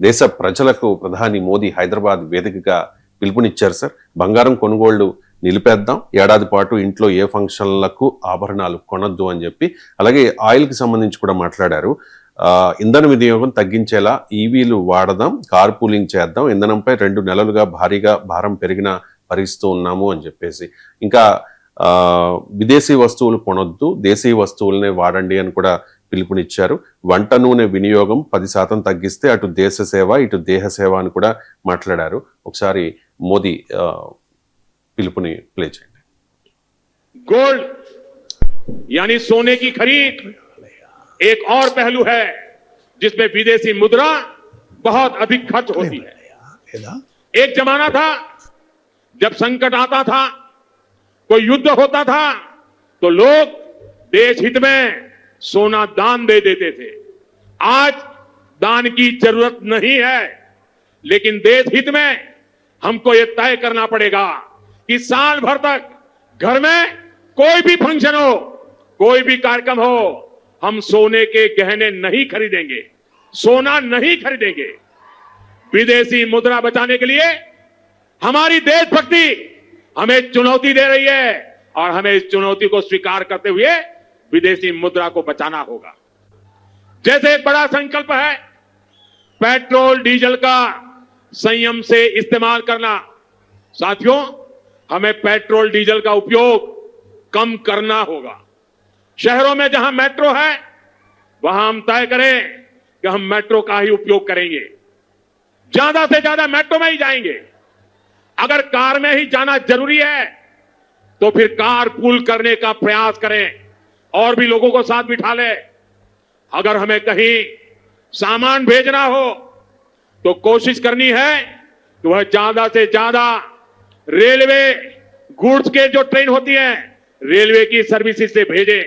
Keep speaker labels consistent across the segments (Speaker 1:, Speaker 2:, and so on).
Speaker 1: దేశ ప్రజలకు ప్రధాని మోదీ హైదరాబాద్ వేదికగా పిలుపునిచ్చారు సార్. బంగారం కొనుగోళ్లు నిలిపేద్దాం, ఏడాది పాటు ఇంట్లో ఏ ఫంక్షన్లకు ఆభరణాలు కొనొద్దు అని చెప్పి, అలాగే ఆయిల్కి సంబంధించి కూడా మాట్లాడారు. ఇంధన వినియోగం తగ్గించేలా ఈవీలు వాడదాం, కార్ పూలింగ్ చేద్దాం, ఇంధనంపై 2 నెలలుగా భారీగా భారం పెరిగిన భరిస్తూ ఉన్నాము అని చెప్పేసి, ఇంకా విదేశీ వస్తువులు కొనొద్దు, దేశీయ వస్తువులనే వాడండి అని కూడా పిలుపునిచ్చారు. వంట నూనె వినియోగం 10% తగ్గిస్తే అటు దేశ సేవ ఇటు దేహ సేవ అని కూడా మాట్లాడారు. ఒకసారి మోదీ పిలుపుని ప్లే చేయండి.
Speaker 2: गोल्ड यानी सोने की खरीद एक और पहलू है जिसमें विदेशी मुद्रा बहुत अधिक खर्च होती है। एक जमाना था जब संकट आता था, कोई युद्ध होता था, तो लोग देश हित में सोना दान दे देते थे। आज दान की जरूरत नहीं है, लेकिन देश हित में हमको यह तय करना पड़ेगा कि साल भर तक घर में कोई भी फंक्शन हो, कोई भी कार्यक्रम हो, हम सोने के गहने नहीं खरीदेंगे, सोना नहीं खरीदेंगे। विदेशी मुद्रा बचाने के लिए हमारी देशभक्ति हमें चुनौती दे रही है और हमें इस चुनौती को स्वीकार करते हुए विदेशी मुद्रा को बचाना होगा। जैसे एक बड़ा संकल्प है पेट्रोल डीजल का संयम से इस्तेमाल करना। साथियों, हमें पेट्रोल डीजल का उपयोग कम करना होगा। शहरों में जहां मेट्रो है वहां हम तय करें कि हम मेट्रो का ही उपयोग करेंगे, ज्यादा से ज्यादा मेट्रो में ही जाएंगे। अगर कार में ही जाना जरूरी है तो फिर कार पूल करने का प्रयास करें और भी लोगों को साथ बिठा ले। अगर हमें कहीं सामान भेजना हो तो कोशिश करनी है कि वह ज्यादा से ज्यादा रेलवे गुड्स के जो ट्रेन होती है रेलवे की सर्विसेज से भेजे,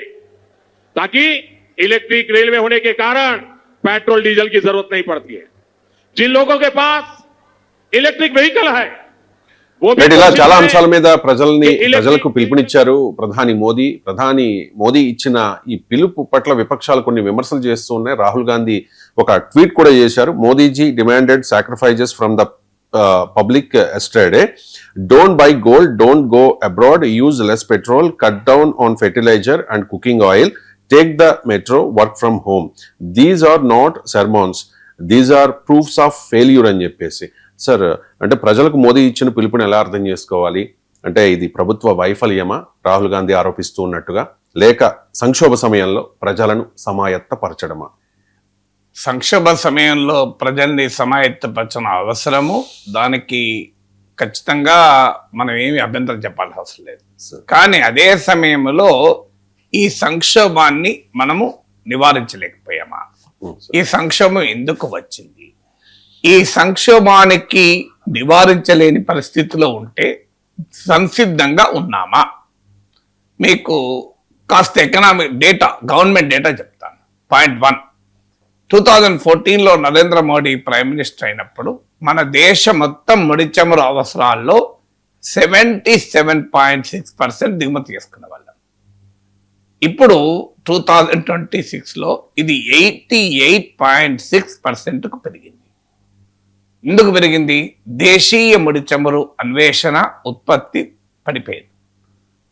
Speaker 2: ताकि इलेक्ट्रिक रेलवे होने के कारण पेट्रोल डीजल की जरूरत नहीं पड़ती है। जिन लोगों के पास इलेक्ट्रिक व्हीकल है
Speaker 1: ఇలా చాలా అంశాల మీద ప్రజలకు పిలుపునిచ్చారు ప్రధాని మోదీ ఇచ్చిన ఈ పిలుపు పట్ల విపక్షాలు కొన్ని విమర్శలు చేస్తూ ఉన్నాయి. రాహుల్ గాంధీ ఒక ట్వీట్ కూడా చేశారు. Modiji demanded sacrifices from the public yesterday. Don't buy gold, don't go abroad, use less petrol, cut down on fertiliser and cooking oil, take the metro, work from home. These are not sermons, these are proofs of failure అని చెప్పేసి. Sir, అంటే ప్రజలకు మోదీ ఇచ్చిన పిలుపుని ఎలా అర్థం చేసుకోవాలి? అంటే ఇది ప్రభుత్వ వైఫల్యమా రాహుల్ గాంధీ ఆరోపిస్తూ ఉన్నట్టుగా, లేక సంక్షోభ సమయంలో ప్రజలను సమాయత్తపరచడమా?
Speaker 3: సంక్షోభ సమయంలో ప్రజల్ని సమాయత్తపరచడం అవసరము, దానికి ఖచ్చితంగా మనం ఏమి అభ్యంతరం చెప్పాల్సిన అవసరం లేదు. కానీ అదే సమయంలో ఈ సంక్షోభాన్ని మనము నివారించలేకపోయామా? ఈ సంక్షోభం ఎందుకు వచ్చింది? ఈ సంక్షోభానికి నివారించలేని పరిస్థితిలో ఉంటే సంసిద్ధంగా ఉన్నామా? మీకు కాస్త ఎకనామిక్ డేటా, గవర్నమెంట్ డేటా చెప్తాను. పాయింట్ 1, 2014లో నరేంద్ర మోడీ ప్రైమ్ మినిస్టర్ అయినప్పుడు మన దేశ మొత్తం ముడి చమురు అవసరాల్లో 77.6% దిగుమతి చేసుకునే వాళ్ళం. ఇప్పుడు 2026లో ఇది 88.6%కు పెరిగింది. ఎందుకు పెరిగింది? దేశీయ ముడి చమురు అన్వేషణ, ఉత్పత్తి పడిపోయింది.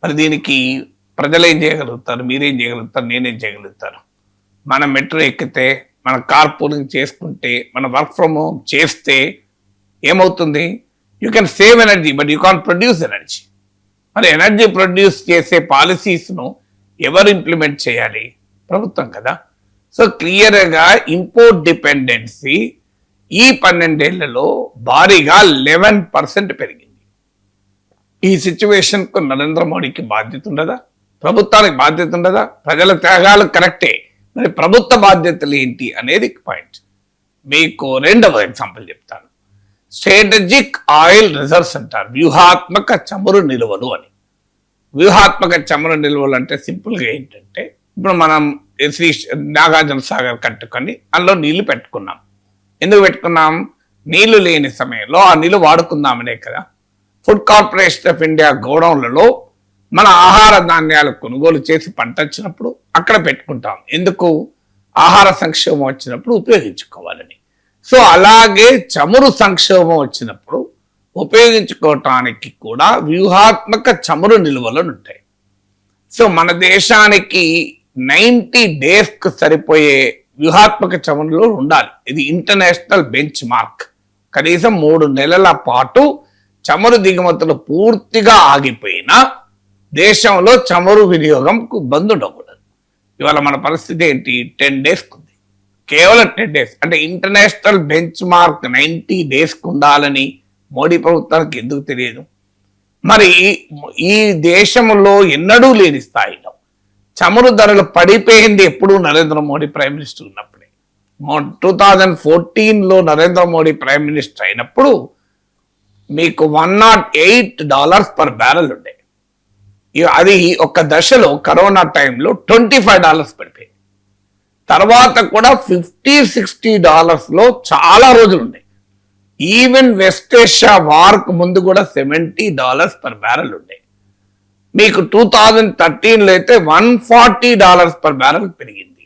Speaker 3: మరి దీనికి ప్రజలు ఏం చేయగలుగుతారు? మీరేం చేయగలుగుతారు? నేనేం చేయగలుగుతారు? మనం మెట్రో ఎక్కితే, మన కార్ పూలింగ్ చేసుకుంటే, మన వర్క్ ఫ్రమ్ హోమ్ చేస్తే ఏమవుతుంది? You can save energy but you can't produce energy. మరి ఎనర్జీ ప్రొడ్యూస్ చేసే పాలసీస్ను ఎవరు ఇంప్లిమెంట్ చేయాలి? ప్రభుత్వం కదా. సో క్లియర్గా ఇంపోర్ట్ డిపెండెన్సీ ఈ 12 ఏళ్లలో భారీగా 11% పెరిగింది. ఈ సిచ్యువేషన్కు నరేంద్ర మోడీకి బాధ్యత ఉండదా? ప్రభుత్వానికి బాధ్యత ఉండదా? ప్రజల త్యాగాలు కరెక్టే, మరి ప్రభుత్వ బాధ్యతలు ఏంటి అనేది పాయింట్. మీకు రెండవ ఎగ్జాంపుల్ చెప్తాను. స్ట్రాటజిక్ ఆయిల్ రిజర్వ్స్ అంటారు, వ్యూహాత్మక చమురు నిల్వలు అని. వ్యూహాత్మక చమురు నిల్వలు అంటే సింపుల్గా ఏంటంటే, ఇప్పుడు మనం శ్రీ నాగార్జున సాగర్ కట్టుకొని అందులో నీళ్లు పెట్టుకున్నాం. ఎందుకు పెట్టుకున్నాం? నీళ్లు లేని సమయంలో ఆ నీళ్లు వాడుకుందామనే కదా. ఫుడ్ కార్పొరేషన్ ఆఫ్ ఇండియా గోడౌన్లలో మన ఆహార ధాన్యాలు కొనుగోలు చేసి పంట వచ్చినప్పుడు అక్కడ పెట్టుకుంటాం. ఎందుకు? ఆహార సంక్షేమం వచ్చినప్పుడు ఉపయోగించుకోవాలని. సో అలాగే చమురు సంక్షోభం వచ్చినప్పుడు ఉపయోగించుకోవటానికి కూడా వ్యూహాత్మక చమురు నిల్వలు ఉంటాయి. సో మన దేశానికి 90 డేస్కు సరిపోయే వ్యూహాత్మక చమురులు ఉండాలి. ఇది ఇంటర్నేషనల్ బెంచ్ మార్క్. కనీసం 3 నెలల పాటు చమురు దిగుమతులు పూర్తిగా ఆగిపోయినా దేశంలో చమురు వినియోగంకు బంద్ ఉండకూడదు. ఇవాళ మన పరిస్థితి ఏంటి? 10 డేస్కి ఉంది. కేవలం 10 డేస్. అంటే ఇంటర్నేషనల్ బెంచ్ మార్క్ 90 డేస్కి ఉండాలని మోడీ ప్రభుత్వానికి ఎందుకు తెలియదు? మరి ఈ దేశంలో ఎన్నడూ లేని స్థాయిలో చమురు ధరలు పడిపోయింది ఎప్పుడు నరేంద్ర మోడీ ప్రైమ్ మినిస్టర్ ఉన్నప్పుడే. 2014లో నరేంద్ర మోడీ ప్రైమ్ మినిస్టర్ అయినప్పుడు మీకు $108 పర్ బ్యారెల్ ఉండే. అది ఒక దశలో కరోనా టైంలో $25 పడిపోయింది. తర్వాత కూడా $50-60లో చాలా రోజులు ఉన్నాయి. ఈవెన్ వెస్ట్ ఏషియా వార్కు ముందు కూడా $70 పర్ బ్యారెల్ ఉండే. మీకు 2013లో అయితే $140 పర్ బ్యారెల్ పెరిగింది.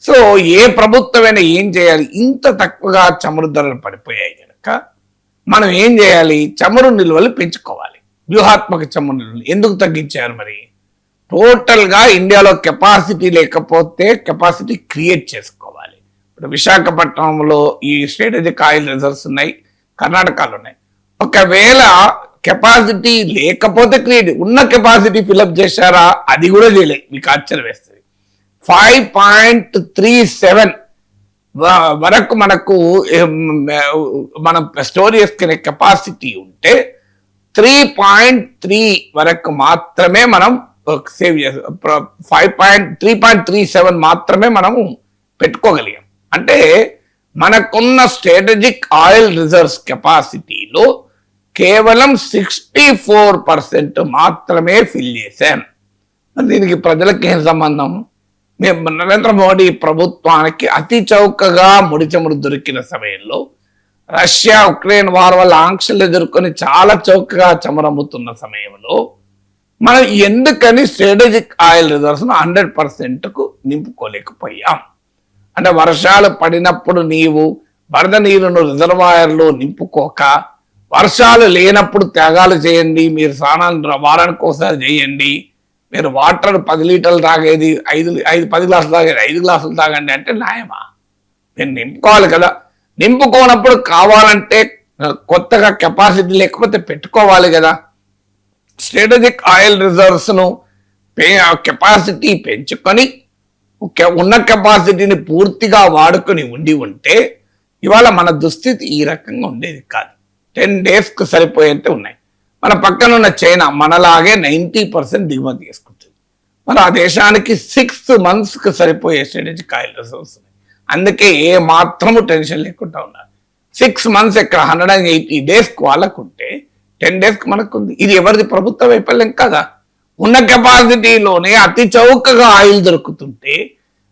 Speaker 3: సో ఏ ప్రభుత్వమైనా ఏం చేయాలి? ఇంత తక్కువగా చమురు ధరలు పడిపోయాయి కనుక మనం ఏం చేయాలి? చమురు నిల్వలు పెంచుకోవాలి. వ్యూహాత్మక చమురు నిల్వలు ఎందుకు తగ్గించారు? మరి టోటల్గా ఇండియాలో కెపాసిటీ లేకపోతే కెపాసిటీ క్రియేట్ చేసుకోవాలి. ఇప్పుడు విశాఖపట్నంలో ఈ స్ట్రాటజిక్ ఆయిల్ రిజర్వ్స్ ఉన్నాయి, కర్ణాటకలో ఉన్నాయి. ఒకవేళ కెపాసిటీ లేకపోతే క్రియేట్, ఉన్న కెపాసిటీ ఫిలప్ చేశారా? అది కూడా చేయలేదు. మీకు ఆశ్చర్యం వేస్తుంది. 5.37 వరకు మనకు మనం స్టోర్ చేసుకునే కెపాసిటీ ఉంటే 3.3 వరకు మాత్రమే మనం సేవ్ చేస్తాం. 3.37 మాత్రమే మనము పెట్టుకోగలిగాం. అంటే మనకున్న స్ట్రాటజిక్ ఆయిల్ రిజర్వ్స్ కెపాసిటీలో కేవలం 64% మాత్రమే ఫిల్ చేశాం. దీనికి ప్రజలకు ఏం సంబంధం? మేము నరేంద్ర మోడీ ప్రభుత్వానికి అతి చౌకగా ముడి చమురు దొరికిన సమయంలో, రష్యా ఉక్రెయిన్ వార్ వల్ల ఆంక్షలు ఎదుర్కొని చాలా చౌకగా చమురు అమ్ముతున్న సమయంలో మనం ఎందుకని స్ట్రాటజిక్ ఆయిల్ రిజర్వ్స్ 100%కు నింపుకోలేకపోయాం? అంటే వర్షాలు పడినప్పుడు నీవు వరద నీరును రిజర్వాయర్లో నింపుకోక, వర్షాలు లేనప్పుడు త్యాగాలు చేయండి, మీరు స్నానాలు వారానికి ఒకసారి చేయండి, మీరు వాటర్ 10 లీటర్లు తాగేది 10 గ్లాసులు తాగేది 5 గ్లాసులు తాగండి అంటే న్యాయమా? మీరు నింపుకోవాలి కదా. నింపుకోనప్పుడు కావాలంటే కొత్తగా కెపాసిటీ లేకపోతే పెట్టుకోవాలి కదా. స్ట్రాటజిక్ ఆయిల్ రిజర్వ్స్ను కెపాసిటీ పెంచుకొని ఉన్న కెపాసిటీని పూర్తిగా వాడుకొని ఉంటే ఇవాళ మన దుస్థితి ఈ రకంగా ఉండేది కాదు. 10 డేస్కు సరిపోయేంత ఉన్నాయి. మన పక్కన ఉన్న చైనా మనలాగే 90% దిగుమతి చేసుకుంటుంది. మరి ఆ దేశానికి 6 monthsకు సరిపోయే స్ట్రాటజిక్ ఆయిల్ రిజర్వ్స్ ఉన్నాయి. అందుకే ఏ మాత్రము టెన్షన్ లేకుండా ఉన్నారు. 6 months ఎక్కడ 180 డేస్కి వాళ్ళకుంటే 10 డేస్కి మనకుంది. ఇది ఎవరిది? ప్రభుత్వ వైఫల్యం కదా. ఉన్న కెపాసిటీలోనే అతి చౌకగా ఆయిల్ దొరుకుతుంటే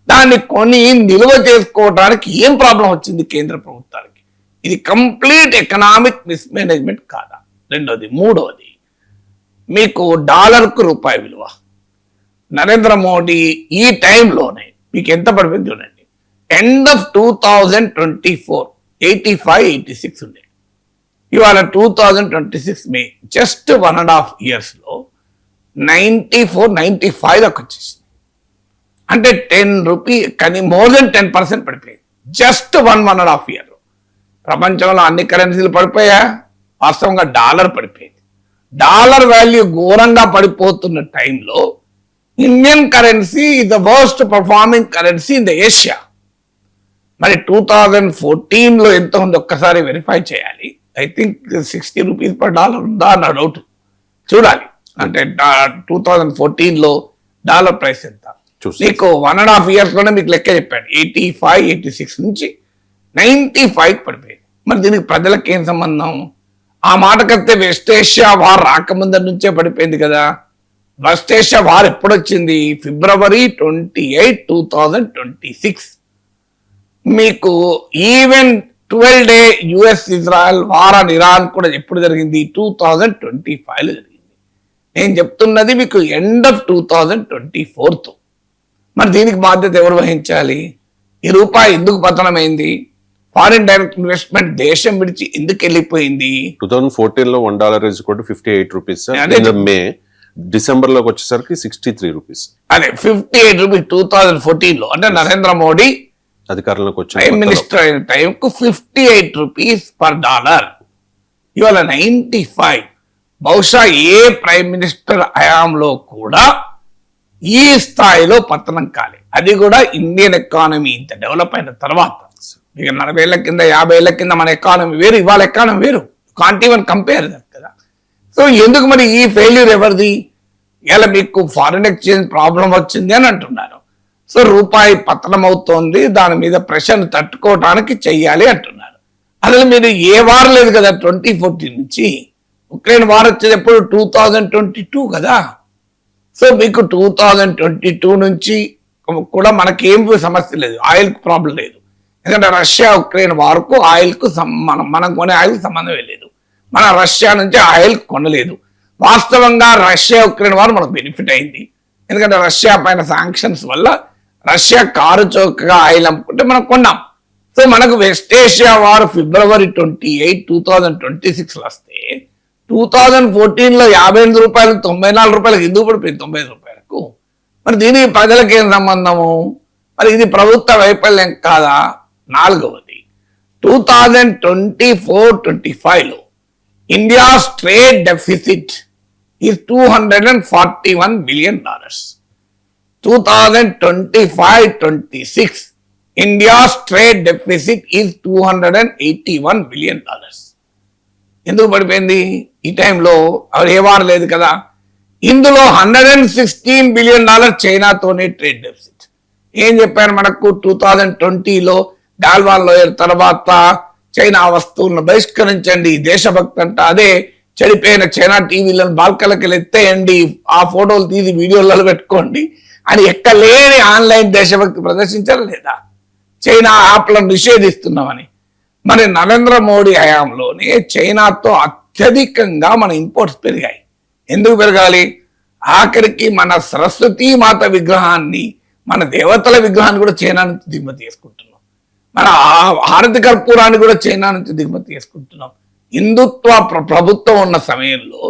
Speaker 3: దాన్ని కొని నిల్వ చేసుకోవడానికి ఏం ప్రాబ్లం వచ్చింది కేంద్ర ప్రభుత్వానికి? ఇది కంప్లీట్ ఎకనామిక్ మిస్మేనేజ్మెంట్ కాదా? రెండోది. మూడోది, మీకు డాలర్కు రూపాయి విలువ నరేంద్ర మోడీ ఈ టైంలోనే మీకు ఎంత పడిపోయింది చూడండి. ఎండ్ ఆఫ్ 2024 85-86 ఉండే. ఇవాళ 2026 మే జస్ట్ 1.5 yearsలో 94-95 దాకా వచ్చేసింది. అంటే 10 రూపీ కానీ మోర్ దెన్ 10% పడిపోయింది జస్ట్ 1.5 year. ప్రపంచంలో అన్ని కరెన్సీలు పడిపోయా, వాస్తవంగా డాలర్ పడిపోయింది. డాలర్ వాల్యూ ఘోరంగా పడిపోతున్న టైంలో Indian currency the worst performing currency in the Asia. మరి 2014లో ఎంత ఉంది ఒక్కసారి వెరిఫై చేయాలి. I think 60 rupees per dollar ఉందా అన్న డౌట్ చూడాలి. అంటే 2014లో డాలర్ ప్రైస్ ఎంత? మీకు 1.5 yearsలోనే మీకు లెక్క చెప్పాను. 85-86 నుంచి 95 పడిపోయింది. మరి దీనికి ప్రజలకు ఏం సంబంధం? ఆ మాటకైతే వెస్ట్ ఏషియా వార్ రాకముందరి నుంచే పడిపోయింది కదా. వెస్ట్ ఏషియా వార్ ఎప్పుడొచ్చింది? February 28, 2026. మీకు even 12 day US Israel war on Iran కూడా ఎప్పుడు జరిగింది? 2025లో జరిగింది. నేను చెప్తున్నది మీకు ఎండ్ ఆఫ్ 2024. మరి దీనికి బాధ్యత ఎవరు వహించాలి? ఈ రూపాయి ఎందుకు పతనమైంది? ఫారిన్ డైరెక్ట్ ఇన్వెస్ట్మెంట్ దేశం విడిచి ఎందుకు వెళ్ళిపోయింది?
Speaker 1: 2014 లో $1 is equal to 58 rupees sir.
Speaker 3: అదే
Speaker 1: మే డిసెంబర్ లోకి వచ్చేసరికి 63 రూపీస్
Speaker 3: అదే 58 రూపీస్ 2014 లో, అంటే నరేంద్ర మోడీ
Speaker 1: అధికారంలోకి వచ్చిన
Speaker 3: ప్రైమ్
Speaker 1: కొత్తలో.
Speaker 3: మినిస్టర్ అయిన టైంకు 58 రూపీస్ పర్ డాలర్, ఇవాళ 95. బహుశా ఏ ప్రైమ్ మినిస్టర్ హయాంలో కూడా ఈ స్థాయిలో పతనం కాలే, అది కూడా ఇండియన్ ఎకానమీ ఇంత డెవలప్ అయిన తర్వాత. ఇక 40 ఏళ్ల కింద 50 ఏళ్ల కింద మన ఎకానమీ వేరు, ఇవాళ ఎకానమీ వేరు, కాంట్ ఈవెన్ కంపేర్ కదా. సో ఎందుకు మరి ఈ ఫెయిల్యూర్ ఎవరిది? ఇలా మీకు ఫారిన్ ఎక్స్చేంజ్ ప్రాబ్లం వచ్చింది అని అంటున్నారు. సో రూపాయి పతనం అవుతోంది, దాని మీద ప్రెషర్ తట్టుకోవడానికి చెయ్యాలి అంటున్నారు. అసలు మీరు ఏ వార్ లేదు కదా 2014 నుంచి. ఉక్రెయిన్ వార్ వచ్చేది ఎప్పుడు 2022 కదా. సో మీకు 2022 నుంచి కూడా మనకేం సమస్య లేదు, ఆయిల్ ప్రాబ్లం లేదు. ఎందుకంటే రష్యా ఉక్రెయిన్ వార్కు ఆయిల్కు మనం కొనే ఆయిల్ సంబంధమే లేదు. మన రష్యా నుంచి ఆయిల్ కొనలేదు. వాస్తవంగా రష్యా ఉక్రెయిన్ వార్ మనకు బెనిఫిట్ అయింది, ఎందుకంటే రష్యా పైన శాంక్షన్స్ వల్ల రష్యా కారు చౌకగా ఆయిల్ అమ్ముకుంటే మనం కొన్నాం. సో మనకు వెస్ట్ ఏషియా వార్ February 28, 2026 వస్తే 2014 లో 58 రూపాయలు 94 రూపాయలకు ఎందుకు పడిపోయింది 95 రూపాయలకు? మరి దీనికి ప్రజలకు ఏం సంబంధము? మరి ఇది ప్రభుత్వ వైఫల్యం కాదా? నాలుగవది 2024-25 లో India's trade deficit is $241 billion. 2025-26 India's trade deficit is $281 billion. ఎందుకు పడిపోయింది? ఈ టైంలో ఏ వార్ లేదు కదా. ఇందులో $116 billion చైనాతోనే ట్రేడ్ డెఫిసిట్. ఏం చెప్పారు మనకు? 2020లో డాల్వాన్ లోయర్ తర్వాత చైనా వస్తువులను బహిష్కరించండి, దేశభక్తి అంట. అదే చెడిపోయిన చైనా టీవీలను బాల్కలకి ఎత్తేయండి, ఆ ఫోటోలు తీసి వీడియోలలో పెట్టుకోండి అని ఎక్కలేని ఆన్లైన్ దేశభక్తి ప్రదర్శించారా లేదా? చైనా యాప్లను నిషేధిస్తున్నామని. మరి నరేంద్ర మోడీ హయాంలోనే చైనాతో అత్యధికంగా మన ఇంపోర్ట్స్ పెరిగాయి. ఎందుకు పెరగాలి? ఆఖరికి మన సరస్వతీ మాత విగ్రహాన్ని, మన దేవతల విగ్రహాన్ని కూడా చైనా నుంచి దిగుమతి చేసుకుంటున్నాం. మన హారతి కర్పూరాన్ని కూడా చైనా నుంచి దిగుమతి చేసుకుంటున్నాం. హిందుత్వ ప్రభుత్వం ఉన్న సమయంలో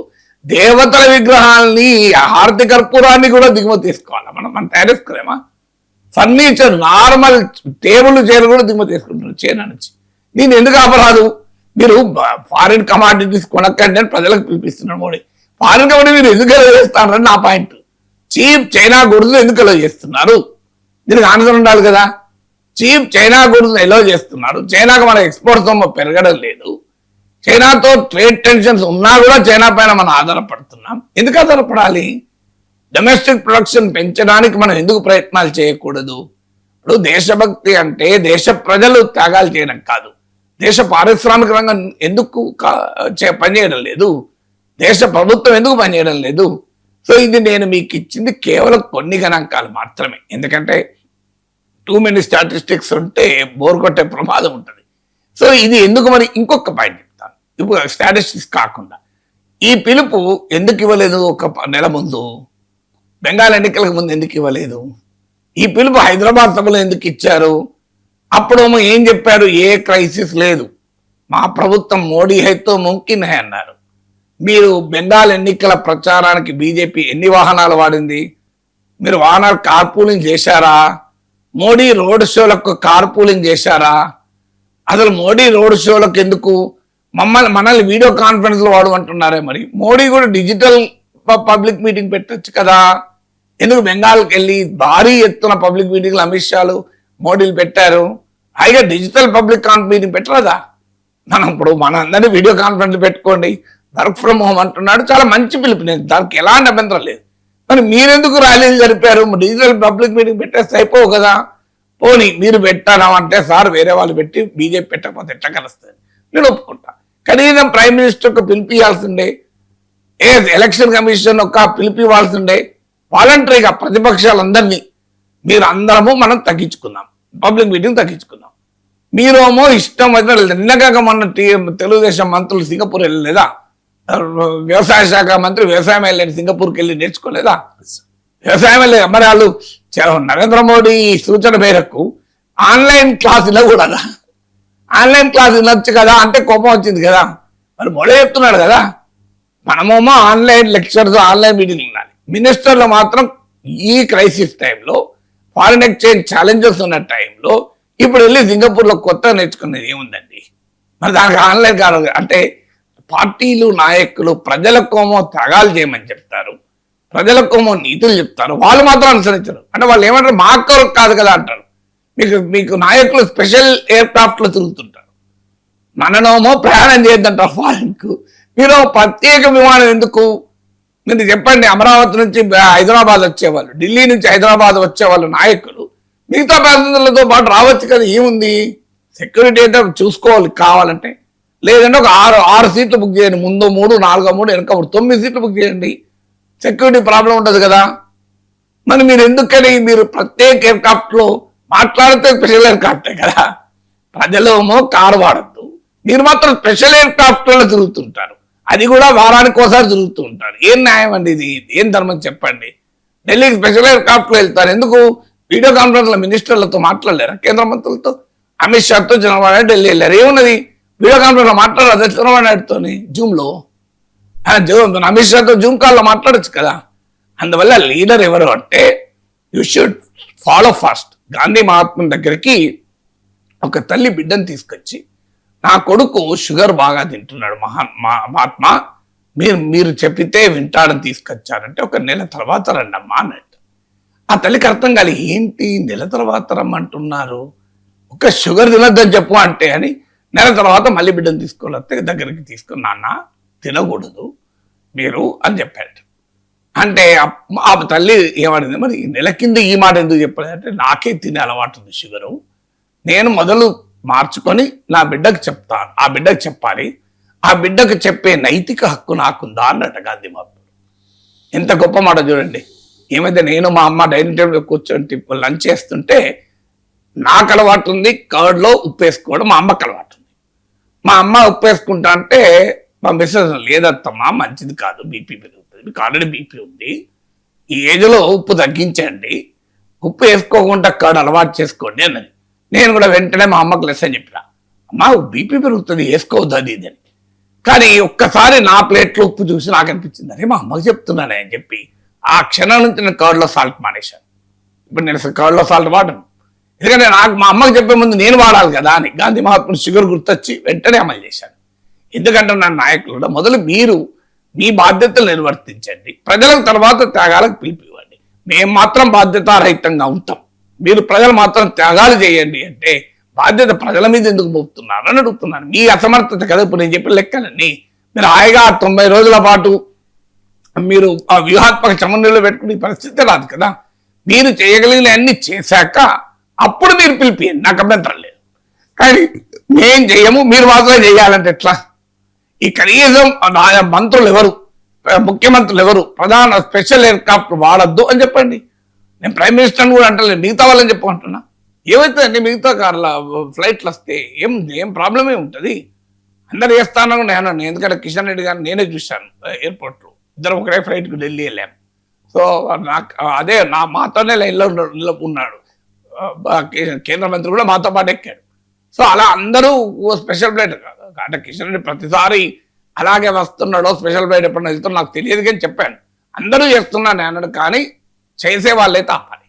Speaker 3: దేవతల విగ్రహాల్ని, హారతి కర్పూరాన్ని కూడా దిగుమతి చేసుకోవాలి. మనం తయారు చేసుకోలేమా? ఫర్నిచర్, నార్మల్ టేబుల్ చైర్లు కూడా దిగుమతి చేసుకుంటున్నాం చైనా నుంచి. దీన్ని ఎందుకు ఆపరాదు? మీరు ఫారిన్ కమాడిటీస్ కొనక్కండి అని ప్రజలకు పిలిపిస్తున్నారు మోడీ. ఫారిన్ కమాడిటీ మీరు ఎందుకు ఎలా చేస్తారని నా పాయింట్. చీప్ చైనా గుడ్స్ ఎందుకు ఎలా చేస్తున్నారు? దీనికి ఆన్సర్ ఉండాలి కదా. చీప్ చైనా గుడ్స్ ఎలా చేస్తున్నారు? చైనాకు మన ఎక్స్పోర్ట్ సొమ్ము పెరగడం లేదు. చైనాతో ట్రేడ్ టెన్షన్స్ ఉన్నా కూడా చైనా పైన మనం ఆధారపడుతున్నాం. ఎందుకు ఆధారపడాలి? డొమెస్టిక్ ప్రొడక్షన్ పెంచడానికి మనం ఎందుకు ప్రయత్నాలు చేయకూడదు? ఇప్పుడు దేశభక్తి అంటే దేశ ప్రజలు త్యాగాలు చేయడం కాదు. దేశ పారిశ్రామిక రంగం ఎందుకు పనిచేయడం లేదు? దేశ ప్రభుత్వం ఎందుకు పనిచేయడం లేదు? సో ఇది నేను మీకు ఇచ్చింది కేవలం కొన్ని గణాంకాలు మాత్రమే. ఎందుకంటే టూ మెనీ స్టాటిస్టిక్స్ ఉంటే బోర్ కొట్టే ప్రమాదం ఉంటుంది. సో ఇది ఎందుకు, మరి ఇంకొక పాయింట్ చెప్తాను. ఇప్పుడు స్టాటిస్టిక్స్ కాకుండా ఈ పిలుపు ఎందుకు ఇవ్వలేదు? ఒక నెల ముందు బెంగాల్ ఎన్నికలకు ముందు ఎందుకు ఇవ్వలేదు? ఈ పిలుపు హైదరాబాద్ సభలో ఎందుకు ఇచ్చారు? అప్పుడు ఏం చెప్పారు? ఏ క్రైసిస్ లేదు, మా ప్రభుత్వం మోడీ హైతో ముమ్కిన్ హై అన్నారు. మీరు బెంగాల్ ఎన్నికల ప్రచారానికి బీజేపీ ఎన్ని వాహనాలు వాడింది? మీరు వాహనాలు కార్పూలింగ్ చేశారా? మోడీ రోడ్ షోలకు కార్పూలింగ్ చేశారా? అసలు మోడీ రోడ్ షోలకు ఎందుకు మనల్ని వీడియో కాన్ఫరెన్స్ లో వాడమంటున్నారే? మరి మోడీ కూడా డిజిటల్ పబ్లిక్ మీటింగ్ పెట్టచ్చు కదా. ఎందుకు బెంగాల్కి వెళ్ళి భారీ ఎత్తున పబ్లిక్ మీటింగ్లు అమిత్ షాలు మోడీలు పెట్టారు? హాయిగా డిజిటల్ పబ్లిక్ మీటింగ్ పెట్టరాదా? మనం ఇప్పుడు అందరినీ వీడియో కాన్ఫరెన్స్ పెట్టుకోండి, వర్క్ ఫ్రమ్ హోమ్ అంటున్నాడు, చాలా మంచి పిలుపు, నేను దానికి ఎలాంటి అభ్యంతరం లేదు. మరి మీరెందుకు ర్యాలీలు జరిపారు? డిజిటల్ పబ్లిక్ మీటింగ్ పెట్టేస్తే అయిపోవు కదా. పోనీ మీరు పెట్టారా అంటే, సార్ వేరే వాళ్ళు పెట్టి బీజేపీ పెట్టకపోతే ఎట్లా కలుస్తుంది? నేను ఒప్పుకుంటా. కనీసం ప్రైమ్ మినిస్టర్ పిలిపి ఇవ్వాల్సిండే, ఎలక్షన్ కమిషన్ ఒక పిలిపి ఇవ్వాల్సిండే. వాలంటరీగా ప్రతిపక్షాలందరినీ మీరు అందరము మనం తగ్గించుకుందాం, పబ్లిక్ మీటింగ్ తగ్గించుకుందాం. మీరేమో ఇష్టం అయితే నిన్నగాక మొన్న తెలుగుదేశం మంత్రులు సింగపూర్ వెళ్ళలేదా? వ్యవసాయ శాఖ మంత్రి వ్యవసాయం వెళ్ళండి సింగపూర్కి వెళ్ళి నేర్చుకోలేదా? వ్యవసాయం వెళ్ళలేదు. మరి వాళ్ళు నరేంద్ర మోడీ సూచన మేరకు ఆన్లైన్ క్లాసులో కూడా ఆన్లైన్ క్లాస్ వినొచ్చు కదా అంటే కోపం వచ్చింది కదా. మరి మొదలు చెప్తున్నాడు కదా, మనమేమో ఆన్లైన్ లెక్చర్స్ ఆన్లైన్ మీటింగ్ ఉండాలి. మినిస్టర్లు మాత్రం ఈ క్రైసిస్ టైంలో ఫారిన్ ఎక్స్చేంజ్ ఛాలెంజెస్ ఉన్న టైంలో ఇప్పుడు వెళ్ళి సింగపూర్లో కొత్త నేర్చుకునేది ఏముందండి? మరి దానికి ఆన్లైన్ కాదు అంటే పార్టీలు నాయకులు ప్రజలకోమో త్యాగాలు చేయమని చెప్తారు, ప్రజలకోమో నీతులు చెప్తారు, వాళ్ళు మాత్రం అనుసరించరు. అంటే వాళ్ళు ఏమంటారు, మా కొరకు కాదు కదా అంటారు. మీకు నాయకులు స్పెషల్ ఎయిర్ క్రాఫ్ట్ లో తిరుగుతుంటారు, మననేమో ప్రయాణం చేయొద్దంటారు ఫారెన్ కు. మీరు ప్రత్యేక విమానం ఎందుకు? మీరు చెప్పండి, అమరావతి నుంచి హైదరాబాద్ వచ్చేవాళ్ళు, ఢిల్లీ నుంచి హైదరాబాద్ వచ్చేవాళ్ళు నాయకులు మిగతా ప్యాసింజర్లతో పాటు రావచ్చు కదా, ఏముంది? సెక్యూరిటీ అయితే చూసుకోవాలి కావాలంటే. లేదంటే ఒక ఆరు సీట్లు బుక్ చేయండి, ముందు 3, 4 3 వెనక 9 సీట్లు బుక్ చేయండి, సెక్యూరిటీ ప్రాబ్లం ఉండదు కదా. మరి మీరు ఎందుకని మీరు ప్రత్యేక ఎయిర్క్రాఫ్ట్ లో మాట్లాడితే స్పెషల్ ఎయిర్క్రాఫ్టే కదా. ప్రజలేమో కారు వాడద్దు, మీరు మాత్రం స్పెషల్ ఎయిర్క్రాఫ్ట్ లో తిరుగుతుంటారు, అది కూడా వారానికి ఒకసారి తిరుగుతూ ఉంటారు. ఏం న్యాయం అండి ఇది? ఏం ధర్మం చెప్పండి? ఢిల్లీకి స్పెషల్ ఎయిర్క్రాఫ్ట్ లో వెళ్తారు ఎందుకు? వీడియో కాన్ఫరెన్స్ లో మినిస్టర్లతో మాట్లాడలేరా? కేంద్ర మంత్రులతో, అమిత్ షాతో చంద్రబాబు నాయుడు ఢిల్లీ వెళ్ళారు, ఏమున్నది? వీడియో కాన్ఫరెన్స్ లో మాట్లాడదు చంద్రబాబు నాయుడుతో జూమ్ లో, అమిత్ షాతో జూమ్ కాల్లో మాట్లాడచ్చు కదా. అందువల్ల లీడర్ ఎవరు అంటే you should follow fast. Gandhi మహాత్ముని దగ్గరికి ఒక తల్లి బిడ్డను తీసుకొచ్చి, నా కొడుకు షుగర్ బాగా తింటున్నాడు మహాత్మా, మీరు చెప్పితే వింటాడని తీసుకొచ్చారంటే, ఒక నెల తర్వాత రండమ్మా అన్నట్టు. ఆ తల్లికి అర్థం కాలి, ఏంటి నెల తర్వాత రమ్మంటున్నారు, ఒక షుగర్ తినొద్దని చెప్పు అంటే అని. నెల తర్వాత మళ్ళీ బిడ్డను తీసుకొని వస్తే దగ్గరికి తీసుకుని, నాన్న తినకూడదు మీరు అని చెప్పాడు. అంటే ఆ తల్లి ఏమడింది, మరి నెల కింద ఈ మాట ఎందుకు చెప్పలేదంటే, నాకే తినే అలవాటు ఉంది షుగరు, నేను మొదలు మార్చుకొని నా బిడ్డకు చెప్తాను, ఆ బిడ్డకు చెప్పాలి, ఆ బిడ్డకు చెప్పే నైతిక హక్కు నాకుందా అన్నట్టు గాంధీ మహాత్ముడు. ఎంత గొప్ప మాట చూడండి. ఏమైతే నేను మా అమ్మ డైనింగ్ టేబుల్ కూర్చొని లంచ్ చేస్తుంటే నాకు అలవాటు ఉంది కర్డ్లో ఉప్పు వేసుకోవడం, మా అమ్మకు అలవాటు ఉంది. మా అమ్మ ఉప్పు వేసుకుంటా అంటే మా మిస్సెస్ లేదత్తమ్మా మంచిది కాదు, బీపీ పెరుగుతుంది, మీకు ఆల్రెడీ బీపీ ఉంది, ఈ ఏజ్లో ఉప్పు తగ్గించండి, ఉప్పు వేసుకోకుండా కర్డ్ అలవాటు చేసుకోండి అన్నది. నేను కూడా వెంటనే మా అమ్మకు లెసన్ చెప్పిన, అమ్మ బీపీ పెరుగుతుంది వేసుకోవద్దు అది ఇది అని. కానీ ఒక్కసారి నా ప్లేట్లో ఉప్పు చూసి నాకు అనిపించింది, అరే మా అమ్మకి చెప్తున్నానే అని చెప్పి ఆ క్షణం నుంచి నేను కర్డ్లో సాల్ట్ మానేశాను. ఇప్పుడు నేను కర్డ్లో సాల్ట్ వాడను, ఎందుకంటే నాకు మా అమ్మకి చెప్పే ముందు నేను వాడాలి కదా అని. గాంధీ మహాత్ముడు షుగర్ గుర్తొచ్చి వెంటనే అమలు చేశాను. ఎందుకంటే నా నాయకులు మొదలు మీరు మీ బాధ్యతలు నిర్వర్తించండి, ప్రజలకు తర్వాత త్యాగాలకు పిలిపివ్వండి, మేము మాత్రం బాధ్యతారహితంగా ఉంటాం, మీరు ప్రజలు మాత్రం త్యాగాలు చేయండి అంటే బాధ్యత ప్రజల మీద ఎందుకు మోపుతున్నారు అని అడుగుతున్నాను. మీ అసమర్థత కదా ఇప్పుడు నేను చెప్పిన లెక్కలన్నీ. మీరు హాయిగా 90 రోజుల పాటు మీరు ఆ వ్యూహాత్మక సమన్వయంలో పెట్టుకునే పరిస్థితి రాదు కదా. మీరు చేయగలిగిన అన్ని చేశాక అప్పుడు మీరు పిలిపియండి, నాకు అభ్యంతరం లేదు. కానీ మేం చేయము, మీరు మాత్రమే చేయాలంటే ఎట్లా? ఈ కనీసం మంత్రులు ఎవరు, ముఖ్యమంత్రులు ఎవరు ప్రధాన స్పెషల్ ఎయిర్క్రాఫ్ట్ వాడద్దు అని చెప్పండి. నేను ప్రైమ్ మినిస్టర్ని కూడా అంటలేదు, మిగతా వాళ్ళని చెప్పమంటున్నా. ఏమవుతుందండి మిగతా కార్ల ఫ్లైట్లు వస్తే ఏం ప్రాబ్లం ఏముంటుంది? అందరు చేస్తాను నేను, ఎందుకంటే కిషన్ రెడ్డి గారిని నేనే చూశాను ఎయిర్పోర్ట్లో, ఇద్దరు ఒకటే ఫ్లైట్కి ఢిల్లీ వెళ్ళాము. సో నాకు అదే మాతోనే లైన్లో ఉన్నాడు, కేంద్ర మంత్రి కూడా మాతో పాటు ఎక్కాడు. సో అలా అందరూ స్పెషల్ ఫ్లైట్ కాదు అంటే కిషన్ రెడ్డి ప్రతిసారి అలాగే వస్తున్నాడో స్పెషల్ ఫ్లైట్ ఎప్పుడైనా వెళ్తున్నా నాకు తెలియదు కానీ చెప్పాను, అందరూ చేస్తున్నా నేను అన్నాడు. కానీ చేసే వాళ్ళైతే ఆపాలి.